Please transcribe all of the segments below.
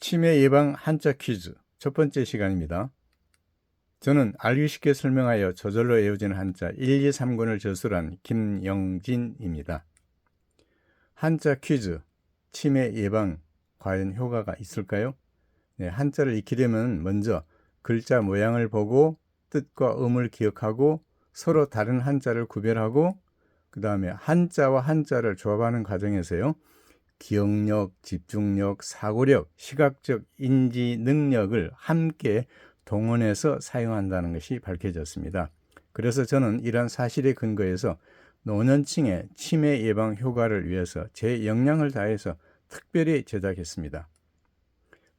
치매 예방 한자 퀴즈 첫 번째 시간입니다. 저는 알기 쉽게 설명하여 저절로 외워지는 한자 1, 2, 3권을 저술한 김영진입니다. 한자 퀴즈, 치매 예방 과연 효과가 있을까요? 네, 한자를 익히려면 먼저 글자 모양을 보고 뜻과 음을 기억하고 서로 다른 한자를 구별하고 그 다음에 한자와 한자를 조합하는 과정에서요. 기억력, 집중력, 사고력, 시각적 인지 능력을 함께 동원해서 사용한다는 것이 밝혀졌습니다. 그래서 저는 이러한 사실에 근거해서 노년층의 치매 예방 효과를 위해서 제 역량을 다해서 특별히 제작했습니다.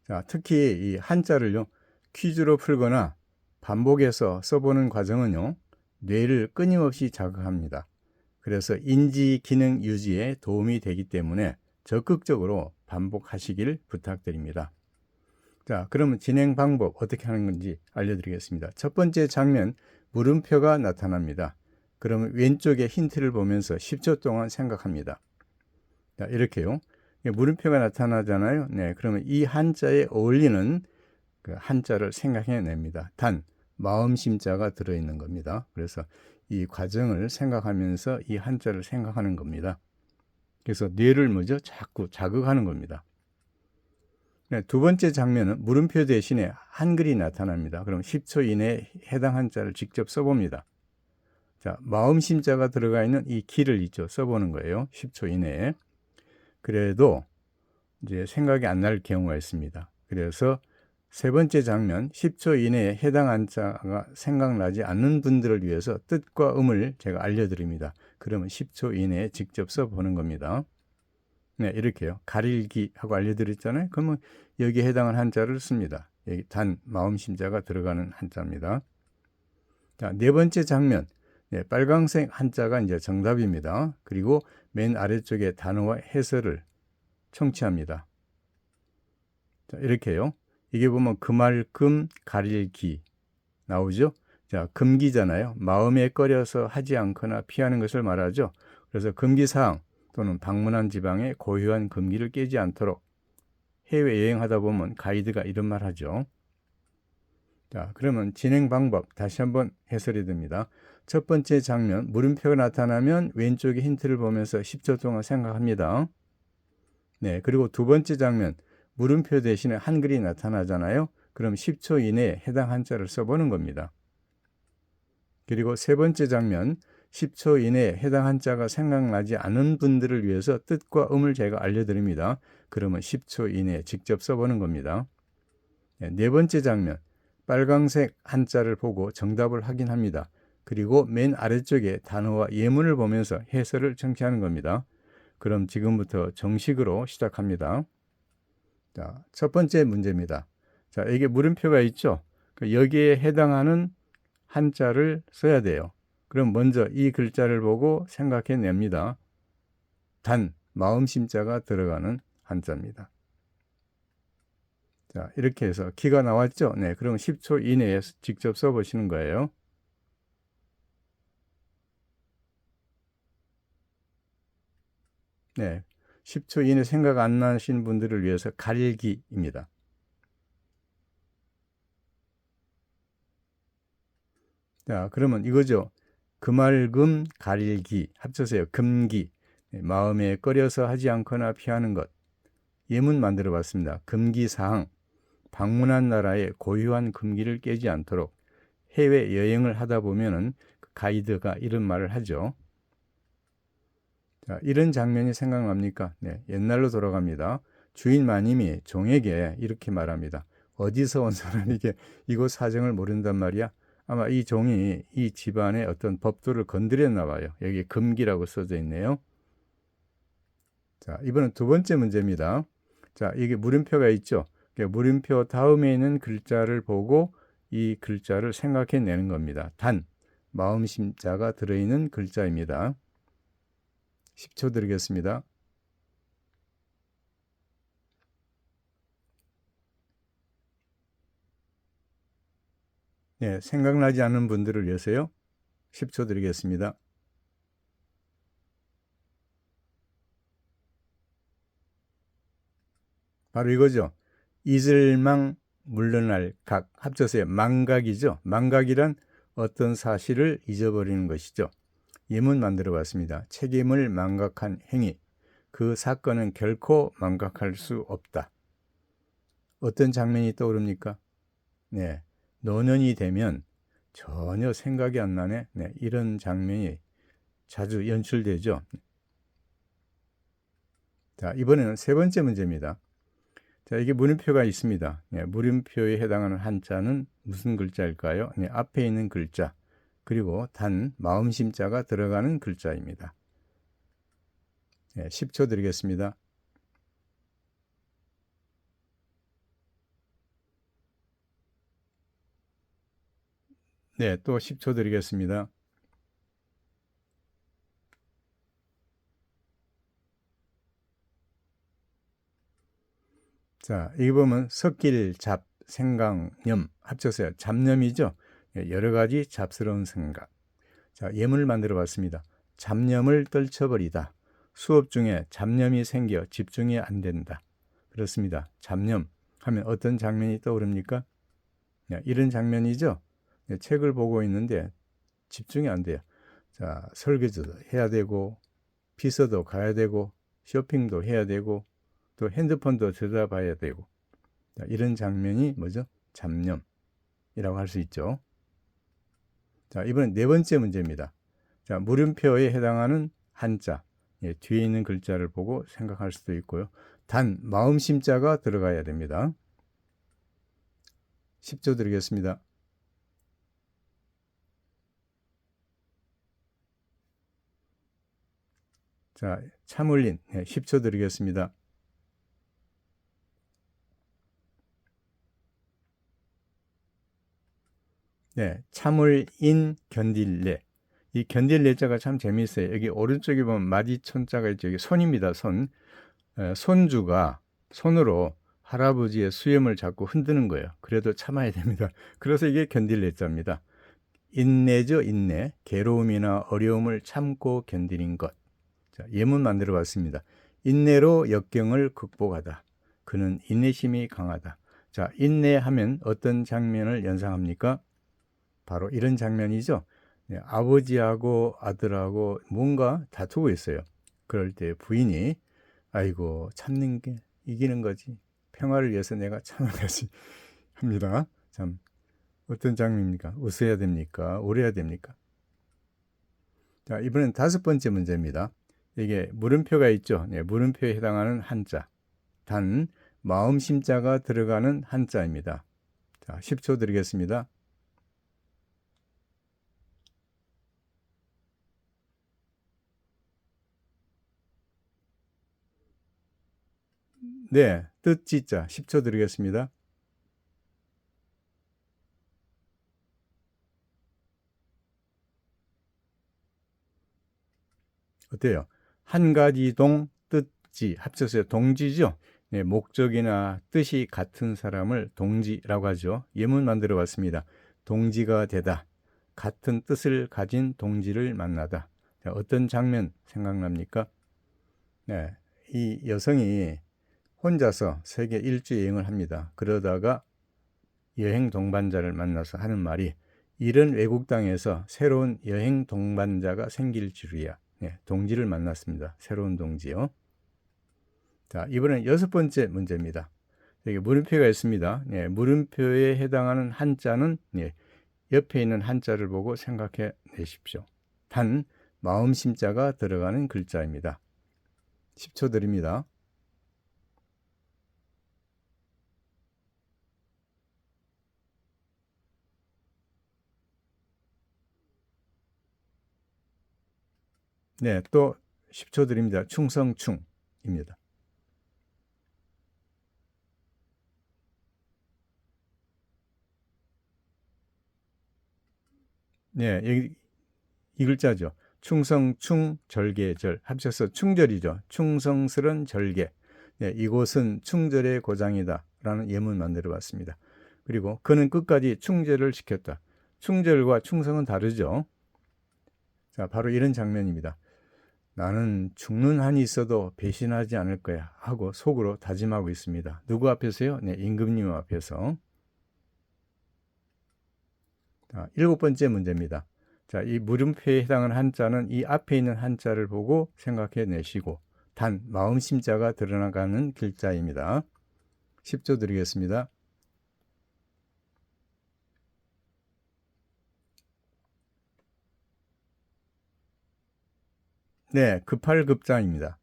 자, 특히 이 한자를요, 퀴즈로 풀거나 반복해서 써보는 과정은요, 뇌를 끊임없이 자극합니다. 그래서 인지 기능 유지에 도움이 되기 때문에 적극적으로 반복하시길 부탁드립니다. 자, 그러면 진행 방법 어떻게 하는 건지 알려드리겠습니다. 첫 번째 장면, 물음표가 나타납니다. 그러면 왼쪽에 힌트를 보면서 10초 동안 생각합니다. 자, 이렇게요. 물음표가 나타나잖아요. 네, 그러면 이 한자에 어울리는 그 한자를 생각해냅니다. 단, 마음심자가 들어있는 겁니다. 그래서 이 과정을 생각하면서 이 한자를 생각하는 겁니다. 그래서 뇌를 먼저 자꾸 자극하는 겁니다. 네, 두 번째 장면은 물음표 대신에 한글이 나타납니다. 그럼 10초 이내에 해당 한자를 직접 써봅니다. 자, 마음심자가 들어가 있는 이 기를 있죠. 써보는 거예요. 10초 이내에. 그래도 이제 생각이 안 날 경우가 있습니다. 그래서 세 번째 장면, 10초 이내에 해당 한자가 생각나지 않는 분들을 위해서 뜻과 음을 제가 알려드립니다. 그러면 10초 이내에 직접 써보는 겁니다. 네, 이렇게요. 가릴기 하고 알려드렸잖아요. 그러면 여기에 해당하는 한자를 씁니다. 여기 단, 마음심자가 들어가는 한자입니다. 자, 네 번째 장면. 네, 빨강색 한자가 이제 정답입니다. 그리고 맨 아래쪽에 단어와 해설을 청취합니다. 자, 이렇게요. 이게 보면 금알금 가릴기 나오죠. 자, 금기잖아요. 마음에 꺼려서 하지 않거나 피하는 것을 말하죠. 그래서 금기사항 또는 방문한 지방에 고유한 금기를 깨지 않도록 해외여행하다 보면 가이드가 이런 말 하죠. 자, 그러면 진행 방법 다시 한번 해설이 됩니다. 첫 번째 장면, 물음표가 나타나면 왼쪽에 힌트를 보면서 10초 동안 생각합니다. 네, 그리고 두 번째 장면, 물음표 대신에 한글이 나타나잖아요. 그럼 10초 이내에 해당 한자를 써보는 겁니다. 그리고 세 번째 장면, 10초 이내에 해당 한자가 생각나지 않은 분들을 위해서 뜻과 음을 제가 알려드립니다. 그러면 10초 이내에 직접 써보는 겁니다. 네 번째 장면, 빨강색 한자를 보고 정답을 확인합니다. 그리고 맨 아래쪽에 단어와 예문을 보면서 해설을 청취하는 겁니다. 그럼 지금부터 정식으로 시작합니다. 자, 첫 번째 문제입니다. 자, 이게 물음표가 있죠? 여기에 해당하는 한자를 써야 돼요. 그럼 먼저 이 글자를 보고 생각해냅니다. 단, 마음심자가 들어가는 한자입니다. 자, 이렇게 해서 기가 나왔죠? 네, 그럼 10초 이내에 직접 써보시는 거예요. 네, 10초 이내 생각 안 나신 분들을 위해서 가릴기입니다. 자, 그러면 이거죠. 금알금 가릴기 합쳐서요. 금기. 네, 마음에 꺼려서 하지 않거나 피하는 것. 예문 만들어 봤습니다. 금기사항. 방문한 나라의 고유한 금기를 깨지 않도록 해외 여행을 하다 보면은 가이드가 이런 말을 하죠. 자, 이런 장면이 생각납니까? 네, 옛날로 돌아갑니다. 주인 마님이 종에게 이렇게 말합니다. 어디서 온 사람에게 이곳 사정을 모른단 말이야? 아마 이 종이 이 집안의 어떤 법도를 건드렸나 봐요. 여기 금기라고 써져 있네요. 자, 이번엔 두 번째 문제입니다. 자, 이게 물음표가 있죠. 물음표 다음에 있는 글자를 보고 이 글자를 생각해내는 겁니다. 단, 마음심자가 들어있는 글자입니다. 10초 드리겠습니다. 네, 생각나지 않는 분들을 위해서요. 10초 드리겠습니다. 바로 이거죠. 이슬망 물러날 각 합쳐서 망각이죠. 망각이란 어떤 사실을 잊어버리는 것이죠. 예문 만들어 봤습니다. 책임을 망각한 행위. 그 사건은 결코 망각할 수 없다. 어떤 장면이 떠오릅니까? 네, 노년이 되면 전혀 생각이 안 나네. 네, 이런 장면이 자주 연출되죠. 자, 이번에는 세 번째 문제입니다. 자, 이게 물음표가 있습니다. 네, 물음표에 해당하는 한자는 무슨 글자일까요? 네, 앞에 있는 글자, 그리고 단, 마음심자가 들어가는 글자입니다. 네, 10초 드리겠습니다. 네, 또 10초 드리겠습니다. 자, 여기 보면 섞일 잡, 생각, 념 합쳐서요. 잡념이죠. 예, 여러 가지 잡스러운 생각. 자, 예문을 만들어 봤습니다. 잡념을 떨쳐버리다. 수업 중에 잡념이 생겨 집중이 안 된다. 그렇습니다. 잡념 하면 어떤 장면이 떠오릅니까? 네, 이런 장면이죠. 네, 책을 보고 있는데 집중이 안 돼요. 자, 설거지도 해야 되고, 비서도 가야 되고, 쇼핑도 해야 되고, 또 핸드폰도 들여다봐야 되고, 자, 이런 장면이 뭐죠? 잡념이라고 할 수 있죠. 자, 이번엔 네 번째 문제입니다. 자, 물음표에 해당하는 한자, 예, 뒤에 있는 글자를 보고 생각할 수도 있고요. 단, 마음심자가 들어가야 됩니다. 10초 드리겠습니다. 자, 참을린, 예, 10초 드리겠습니다. 네, 참을 인 견딜래. 이 견딜래자가 참 재미있어요. 여기 오른쪽에 보면 마디촌자가 있죠. 여기 손입니다. 손. 손주가 손으로 할아버지의 수염을 잡고 흔드는 거예요. 그래도 참아야 됩니다. 그래서 이게 견딜래자입니다. 인내죠, 인내. 괴로움이나 어려움을 참고 견디는 것. 자, 예문 만들어 봤습니다. 인내로 역경을 극복하다. 그는 인내심이 강하다. 자, 인내하면 어떤 장면을 연상합니까? 바로 이런 장면이죠. 네, 아버지하고 아들하고 뭔가 다투고 있어요. 그럴 때 부인이 아이고 참는 게 이기는 거지. 평화를 위해서 내가 참아야지 합니다. 참 어떤 장면입니까? 웃어야 됩니까? 울어야 됩니까? 자, 이번엔 다섯 번째 문제입니다. 이게 물음표가 있죠. 네, 물음표에 해당하는 한자. 단 마음심자가 들어가는 한자입니다. 자, 10초 드리겠습니다. 네, 뜻지자 10초 드리겠습니다. 어때요? 한 가지 동, 뜻지 합쳐서 동지죠. 네, 목적이나 뜻이 같은 사람을 동지라고 하죠. 예문 만들어 봤습니다. 동지가 되다. 같은 뜻을 가진 동지를 만나다. 자, 어떤 장면 생각납니까? 네, 이 여성이 혼자서 세계 일주 여행을 합니다. 그러다가 여행 동반자를 만나서 하는 말이 이런 외국 땅에서 새로운 여행 동반자가 생길 줄이야. 네, 동지를 만났습니다. 새로운 동지요. 자, 이번엔 여섯 번째 문제입니다. 여기 물음표가 있습니다. 네, 물음표에 해당하는 한자는 네, 옆에 있는 한자를 보고 생각해 내십시오. 단, 마음심자가 들어가는 글자입니다. 10초 드립니다. 네, 또 10초 드립니다. 충성충입니다. 네, 여기 이 글자죠. 충성충 절개절 합쳐서 충절이죠. 충성스런 절개. 네, 이곳은 충절의 고장이다 라는 예문 만들어 봤습니다. 그리고 그는 끝까지 충절을 지켰다. 충절과 충성은 다르죠. 자, 바로 이런 장면입니다. 나는 죽는 한이 있어도 배신하지 않을 거야 하고 속으로 다짐하고 있습니다. 누구 앞에서요? 네, 임금님 앞에서. 자, 7번째 문제입니다. 자, 이 물음표에 해당하는 한자는 이 앞에 있는 한자를 보고 생각해 내시고 단 마음심자가 드러나가는 글자입니다. 10초 드리겠습니다. 네, 급할급자입니다.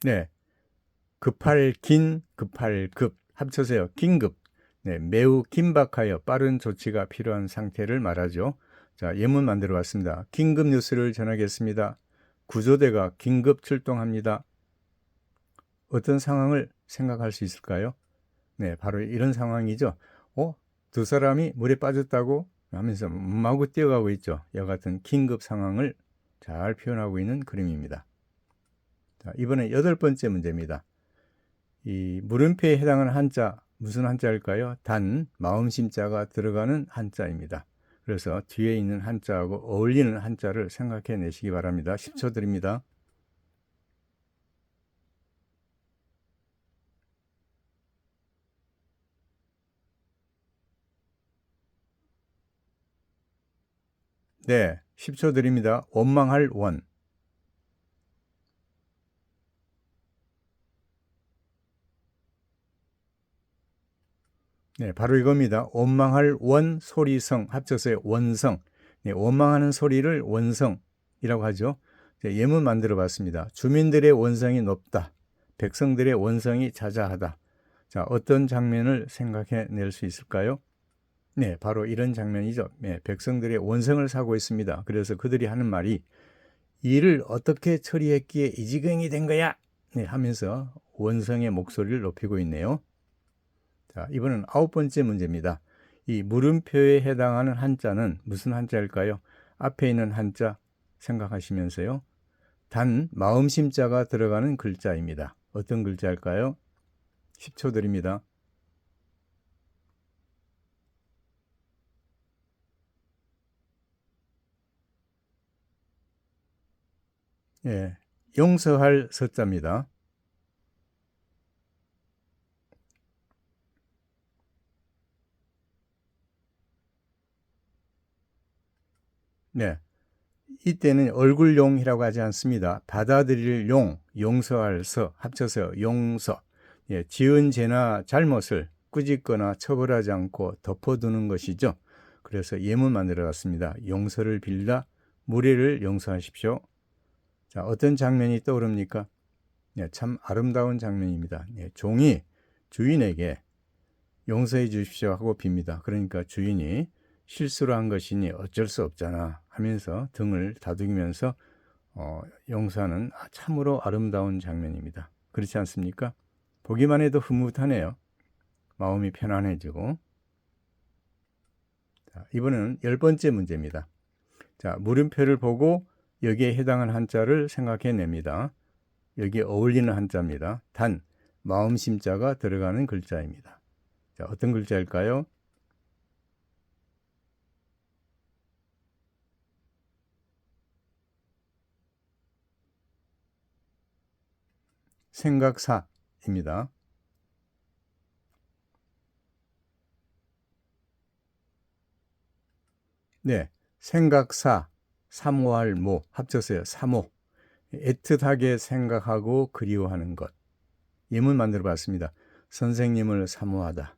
네, 급할 긴, 급할 급 합쳐서요. 긴급. 네, 매우 긴박하여 빠른 조치가 필요한 상태를 말하죠. 자, 예문 만들어 봤습니다. 긴급 뉴스를 전하겠습니다. 구조대가 긴급 출동합니다. 어떤 상황을 생각할 수 있을까요? 네, 바로 이런 상황이죠. 두 사람이 물에 빠졌다고 하면서 마구 뛰어가고 있죠. 이와 같은 긴급 상황을 잘 표현하고 있는 그림입니다. 자, 이번에 8번째 문제입니다. 이 물음표에 해당하는 한자, 무슨 한자일까요? 단, 마음심자가 들어가는 한자입니다. 그래서 뒤에 있는 한자하고 어울리는 한자를 생각해 내시기 바랍니다. 10초 드립니다. 네, 10초 드립니다. 원망할 원. 네, 바로 이겁니다. 원망할 원, 소리성 합쳐서 원성. 네, 원망하는 소리를 원성이라고 하죠. 예문 만들어 봤습니다. 주민들의 원성이 높다. 백성들의 원성이 자자하다. 자, 어떤 장면을 생각해 낼 수 있을까요? 네, 바로 이런 장면이죠. 네, 백성들의 원성을 사고 있습니다. 그래서 그들이 하는 말이 일을 어떻게 처리했기에 이 지경이 된 거야? 네, 하면서 원성의 목소리를 높이고 있네요. 자, 이번엔 9번째 문제입니다. 이 물음표에 해당하는 한자는 무슨 한자일까요? 앞에 있는 한자 생각하시면서요. 단 마음심자가 들어가는 글자입니다. 어떤 글자일까요? 10초 드립니다. 예, 용서할 서자입니다. 네, 이때는 얼굴용이라고 하지 않습니다. 받아들일 용, 용서할 서 합쳐서 용서. 예, 지은 죄나 잘못을 꾸짖거나 처벌하지 않고 덮어두는 것이죠. 그래서 예문 만들어 봤습니다. 용서를 빌라 무례를 용서하십시오. 자, 어떤 장면이 떠오릅니까? 예, 참 아름다운 장면입니다. 예, 종이 주인에게 용서해 주십시오 하고 빕니다. 그러니까 주인이 실수로 한 것이니 어쩔 수 없잖아 하면서 등을 다독이면서 용서하는 참으로 아름다운 장면입니다. 그렇지 않습니까? 보기만 해도 흐뭇하네요. 마음이 편안해지고. 자, 이번에는 10번째 문제입니다. 자, 물음표를 보고 여기에 해당하는 한자를 생각해 냅니다. 여기에 어울리는 한자입니다. 단, 마음심자가 들어가는 글자입니다. 자, 어떤 글자일까요? 생각사입니다. 네, 생각사, 사모할 모 합쳐서요. 사모. 애틋하게 생각하고 그리워하는 것. 예문 만들어 봤습니다. 선생님을 사모하다.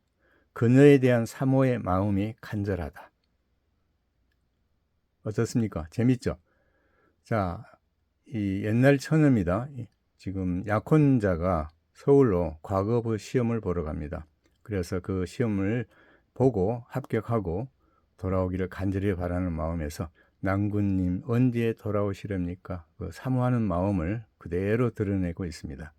그녀에 대한 사모의 마음이 간절하다. 어떻습니까? 재밌죠? 자, 이 옛날 처녀입니다. 지금 약혼자가 서울로 과거부 시험을 보러 갑니다. 그래서 그 시험을 보고 합격하고 돌아오기를 간절히 바라는 마음에서 낭군님 언제 돌아오시렵니까? 그 사모하는 마음을 그대로 드러내고 있습니다.